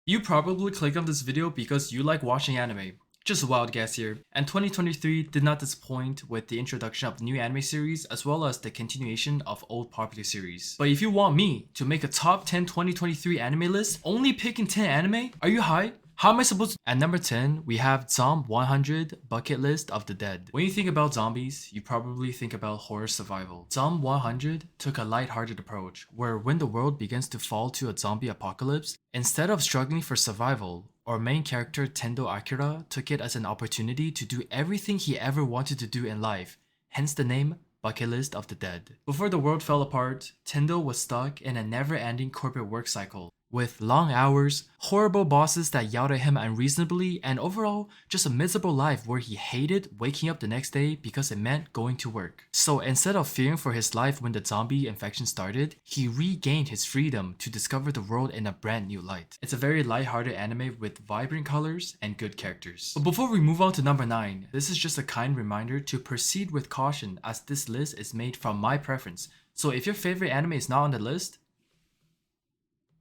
You probably clicked on this video because you like watching anime. Just a wild guess here. And 2023 did not disappoint with the introduction of new anime series as well as the continuation of old popular series. But if you want me to make a top 10 2023 anime list, only picking 10 anime, are you high? How am I supposed to? At number 10, we have Zom 100 Bucket List of the Dead. When you think about zombies, you probably think about horror survival. Zom 100 took a lighthearted approach, where when the world begins to fall to a zombie apocalypse, instead of struggling for survival, our main character Tendo Akira took it as an opportunity to do everything he ever wanted to do in life, hence the name Bucket List of the Dead. Before the world fell apart, Tendo was stuck in a never-ending corporate work cycle, with long hours, horrible bosses that yelled at him unreasonably, and overall, just a miserable life where he hated waking up the next day because it meant going to work. So instead of fearing for his life when the zombie infection started, he regained his freedom to discover the world in a brand new light. It's a very lighthearted anime with vibrant colors and good characters. But before we move on to number 9, this is just a kind reminder to proceed with caution as this list is made from my preference. So if your favorite anime is not on the list,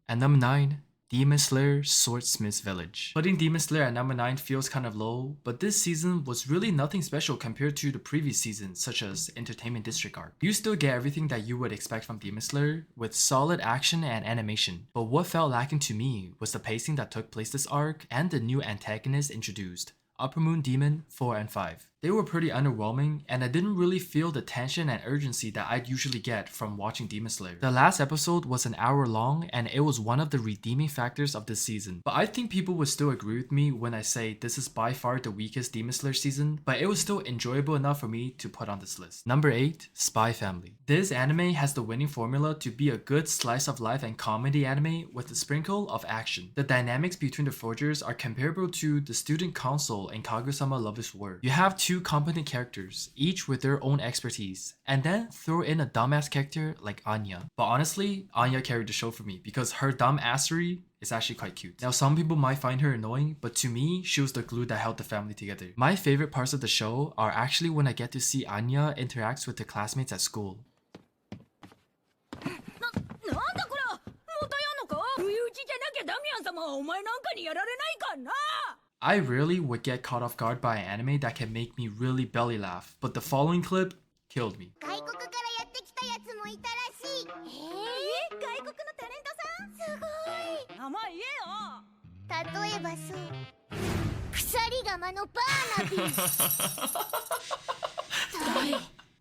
at number 9, Demon Slayer Swordsmith's Village. Putting Demon Slayer at number 9 feels kind of low, but this season was really nothing special compared to the previous seasons, such as Entertainment District arc. You still get everything that you would expect from Demon Slayer, with solid action and animation, but what felt lacking to me was the pacing that took place this arc and the new antagonists introduced, Upper Moon Demon 4 and 5. They were pretty underwhelming, and I didn't really feel the tension and urgency that I'd usually get from watching Demon Slayer. The last episode was an hour long, and it was one of the redeeming factors of this season. But I think people would still agree with me when I say this is by far the weakest Demon Slayer season, but it was still enjoyable enough for me to put on this list. Number 8, Spy Family. This anime has the winning formula to be a good slice of life and comedy anime with a sprinkle of action. The dynamics between the forgers are comparable to the student council in Kaguya-sama Lovers War. You have two competent characters, each with their own expertise, and then throw in a dumbass character like Anya. But honestly, Anya carried the show for me because her dumbassery is actually quite cute. Now some people might find her annoying, but to me, she was the glue that held the family together. My favorite parts of the show are actually when I get to see Anya interact with her classmates at school. I rarely would get caught off guard by an anime that can make me really belly laugh, but the following clip killed me.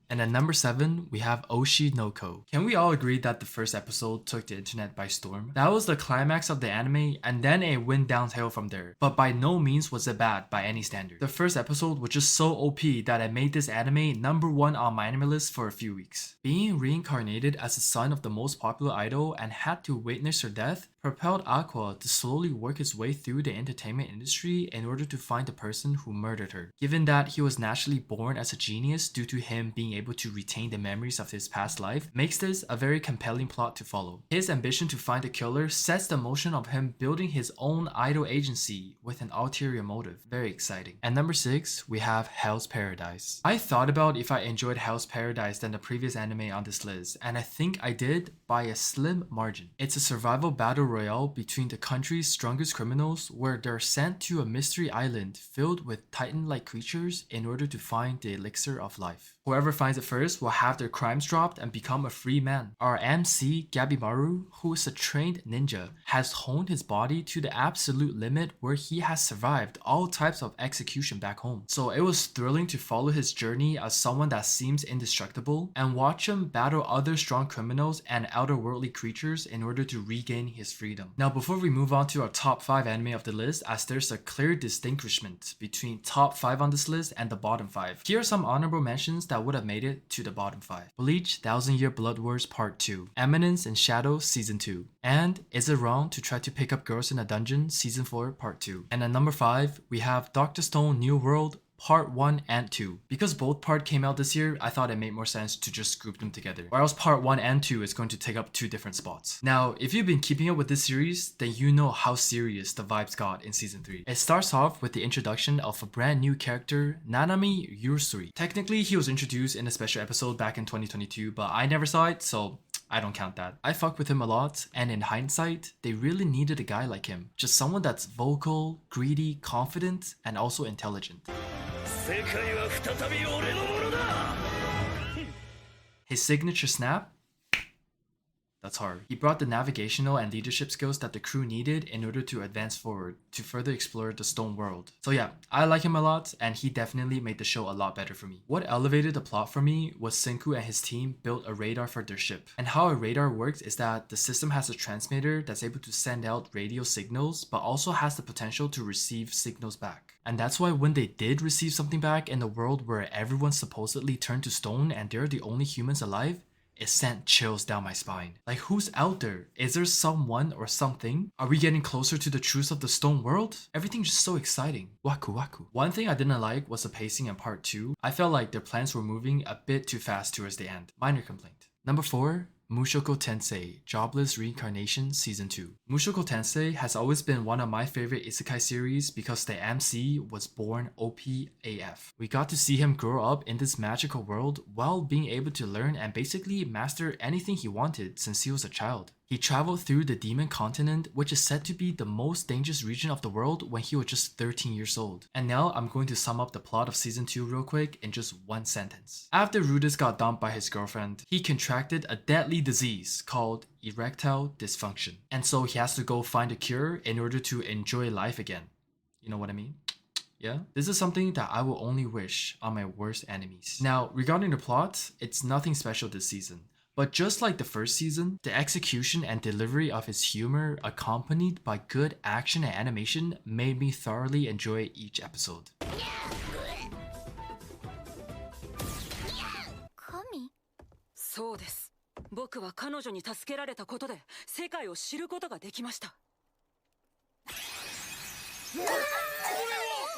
And at number 7, we have Oshi no Ko. Can we all agree that the first episode took the internet by storm? That was the climax of the anime, and then it went downhill from there. But by no means was it bad by any standard. The first episode was just so OP that it made this anime number 1 on my anime list for a few weeks. Being reincarnated as the son of the most popular idol and had to witness her death propelled Aqua to slowly work his way through the entertainment industry in order to find the person who murdered her. Given that he was naturally born as a genius due to him being able to retain the memories of his past life, makes this a very compelling plot to follow. His ambition to find the killer sets the motion of him building his own idol agency with an ulterior motive. Very exciting. At number 6, we have Hell's Paradise. I thought about if I enjoyed Hell's Paradise than the previous anime on this list, and I think I did by a slim margin. It's a survival battle royale between the country's strongest criminals where they're sent to a mystery island filled with titan-like creatures in order to find the elixir of life. Whoever finds it first will have their crimes dropped and become a free man. Our MC, Gabimaru, who is a trained ninja, has honed his body to the absolute limit where he has survived all types of execution back home. So it was thrilling to follow his journey as someone that seems indestructible and watch him battle other strong criminals and outerworldly creatures in order to regain his freedom. Now before we move on to our top 5 anime of the list, as there's a clear distinguishment between top 5 on this list and the bottom 5. Here are some honorable mentions that would have made it to the bottom 5. Bleach 1000 Year Blood Wars Part 2, Eminence in Shadow Season 2, and Is It Wrong to Try to Pick Up Girls in a Dungeon Season 4 Part 2. And at number 5, we have Dr. Stone New World Part 1 and 2. Because both parts came out this year, I thought it made more sense to just group them together. Or else Part 1 and 2 is going to take up 2 different spots. Now, if you've been keeping up with this series, then you know how serious the vibes got in Season 3. It starts off with the introduction of a brand new character, Nanami Yusuri. Technically, he was introduced in a special episode back in 2022, but I never saw it, so I don't count that. I fuck with him a lot, and in hindsight, they really needed a guy like him. Just someone that's vocal, greedy, confident, and also intelligent. His signature snap? That's hard. He brought the navigational and leadership skills that the crew needed in order to advance forward to further explore the stone world. So yeah, I like him a lot, and he definitely made the show a lot better for me. What elevated the plot for me was Senku and his team built a radar for their ship. And how a radar works is that the system has a transmitter that's able to send out radio signals, but also has the potential to receive signals back. And that's why when they did receive something back in a world where everyone supposedly turned to stone and they're the only humans alive, it sent chills down my spine. Like, who's out there? Is there someone or something? Are we getting closer to the truth of the stone world? Everything's just so exciting. Waku waku. One thing I didn't like was the pacing in part 2. I felt like their plans were moving a bit too fast towards the end. Minor complaint. Number 4. Mushoku Tensei Jobless Reincarnation Season 2. Mushoku Tensei has always been one of my favorite isekai series because the MC was born OP AF. We got to see him grow up in this magical world while being able to learn and basically master anything he wanted since he was a child. He traveled through the Demon Continent, which is said to be the most dangerous region of the world, when he was just 13 years old. And now I'm going to sum up the plot of Season 2 real quick in just one sentence. After Rudis got dumped by his girlfriend, he contracted a deadly disease called erectile dysfunction. And so he has to go find a cure in order to enjoy life again. You know what I mean? Yeah? This is something that I will only wish on my worst enemies. Now, regarding the plot, it's nothing special this season. But just like the first season, the execution and delivery of his humor, accompanied by good action and animation, made me thoroughly enjoy each episode. Kami? そうです。僕は彼女に助けられたことで世界を知ることができました。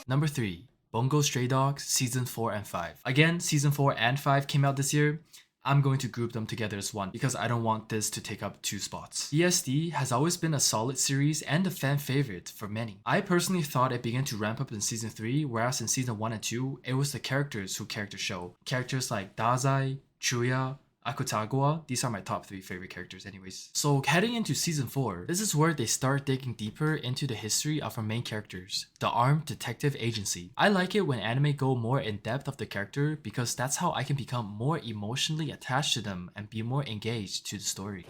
Number 3. Bungo Stray Dogs Season 4 and 5. Again, Season 4 and 5 came out this year. I'm going to group them together as one because I don't want this to take up 2 spots. BSD has always been a solid series and a fan favorite for many. I personally thought it began to ramp up in Season 3, whereas in Season 1 and 2, it was the characters who character show. Characters like Dazai, Chuya, Akutagawa, these are my top 3 favorite characters anyways. So heading into Season 4, this is where they start digging deeper into the history of our main characters, the Armed Detective Agency. I like it when anime go more in depth of the character because that's how I can become more emotionally attached to them and be more engaged to the story.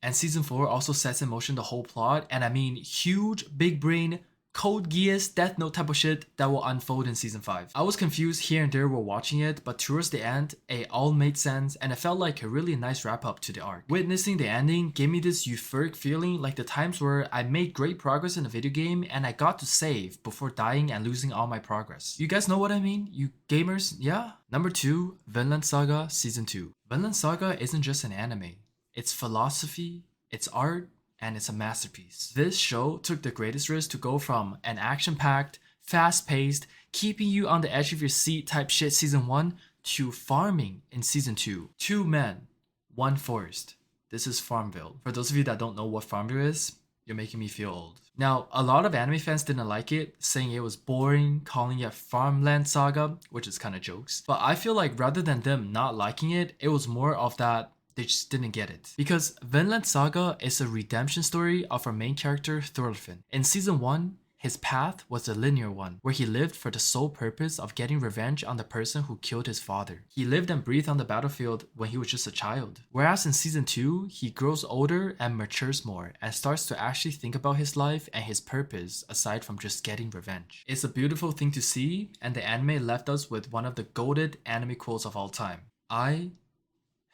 And Season 4 also sets in motion the whole plot, and I mean huge, big brain, Code Geass, Death Note type of shit that will unfold in Season 5. I was confused here and there while watching it, but towards the end, it all made sense and it felt like a really nice wrap up to the arc. Witnessing the ending gave me this euphoric feeling like the times where I made great progress in a video game and I got to save before dying and losing all my progress. You guys know what I mean? You gamers, yeah? Number 2, Vinland Saga Season 2. Vinland Saga isn't just an anime. It's philosophy, it's art, and it's a masterpiece. This show took the greatest risk to go from an action-packed, fast-paced, keeping you on the edge of your seat type shit Season 1 to farming in Season 2. 2 men, 1 forest. This is Farmville. For those of you that don't know what Farmville is, you're making me feel old. Now, a lot of anime fans didn't like it, saying it was boring, calling it Farmland Saga, which is kind of jokes. But I feel like rather than them not liking it, it was more of that they just didn't get it. Because Vinland Saga is a redemption story of our main character Thorfinn. In Season 1, his path was a linear one, where he lived for the sole purpose of getting revenge on the person who killed his father. He lived and breathed on the battlefield when he was just a child. Whereas in Season 2, he grows older and matures more and starts to actually think about his life and his purpose aside from just getting revenge. It's a beautiful thing to see, and the anime left us with one of the goated anime quotes of all time. I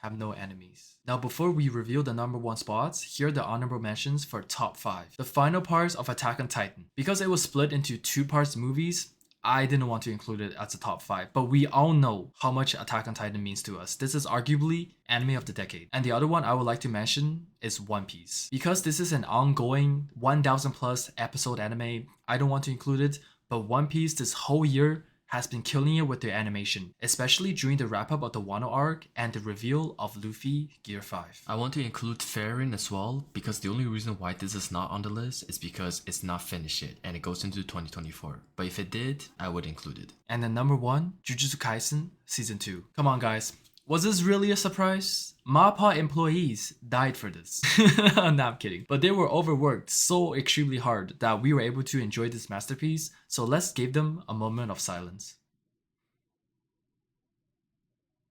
have no enemies. Now before we reveal the number 1 spots, here are the honorable mentions for top 5. The final parts of Attack on Titan. Because it was split into 2 parts movies, I didn't want to include it as a top 5, but we all know how much Attack on Titan means to us. This is arguably anime of the decade. And the other one I would like to mention is One Piece. Because this is an ongoing 1000 plus episode anime, I don't want to include it, but One Piece this whole year has been killing it with their animation, especially during the wrap-up of the Wano arc and the reveal of Luffy Gear 5. I want to include Fairin as well, because the only reason why this is not on the list is because it's not finished yet and it goes into 2024. But if it did, I would include it. And then number 1, Jujutsu Kaisen Season 2. Come on guys. Was this really a surprise? MAPPA employees died for this. No, I'm kidding. But they were overworked so extremely hard that we were able to enjoy this masterpiece, so let's give them a moment of silence.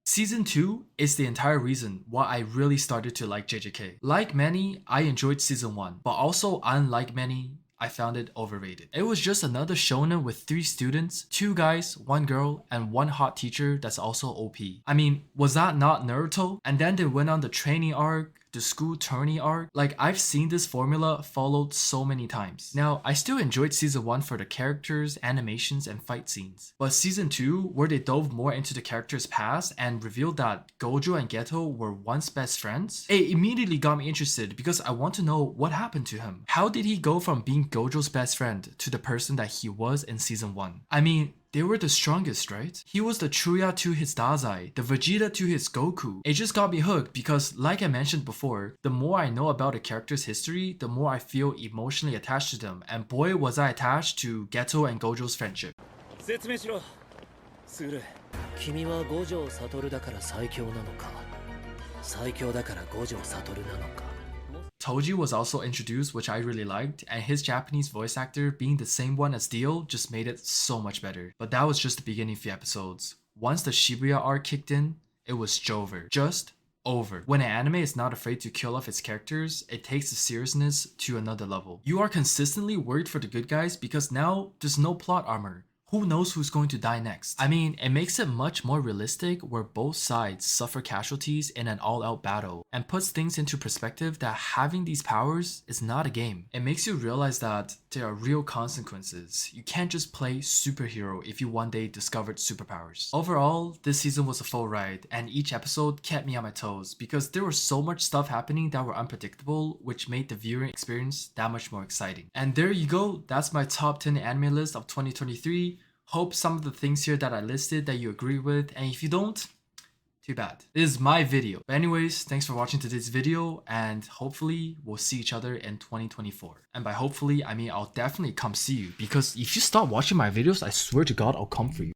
Season 2 is the entire reason why I really started to like JJK. Like many, I enjoyed Season 1, but also unlike many, I found it overrated. It was just another shonen with 3 students, 2 guys, 1 girl, and 1 hot teacher that's also OP. I mean, was that not Naruto? And then they went on the training arc, the school tourney arc. Like, I've seen this formula followed so many times. Now, I still enjoyed Season 1 for the characters, animations, and fight scenes. But Season 2, where they dove more into the characters' past and revealed that Gojo and Geto were once best friends, it immediately got me interested because I want to know what happened to him. How did he go from being Gojo's best friend to the person that he was in Season 1? I mean, they were the strongest, right? He was the Chuya to his Dazai, the Vegeta to his Goku. It just got me hooked because, like I mentioned before, the more I know about a character's history, the more I feel emotionally attached to them, and boy was I attached to Geto and Gojo's friendship. 説明しろスグル君は五条悟だから最強なのか最強だから五条悟なのか Toji was also introduced, which I really liked, and his Japanese voice actor being the same one as Dio just made it so much better. But that was just the beginning of the episodes. Once the Shibuya arc kicked in, it was Jover. Just over. When an anime is not afraid to kill off its characters, it takes the seriousness to another level. You are consistently worried for the good guys because now there's no plot armor. Who knows who's going to die next? I mean, it makes it much more realistic where both sides suffer casualties in an all-out battle and puts things into perspective that having these powers is not a game. It makes you realize that there are real consequences. You can't just play superhero if you one day discovered superpowers. Overall, this season was a full ride and each episode kept me on my toes because there was so much stuff happening that were unpredictable, which made the viewing experience that much more exciting. And there you go, that's my top 10 anime list of 2023. Hope some of the things here that I listed that you agree with, and if you don't, too bad. This is my video. But anyways, thanks for watching today's video, and hopefully we'll see each other in 2024. And by hopefully, I mean I'll definitely come see you, because if you stop watching my videos, I swear to God, I'll come for you.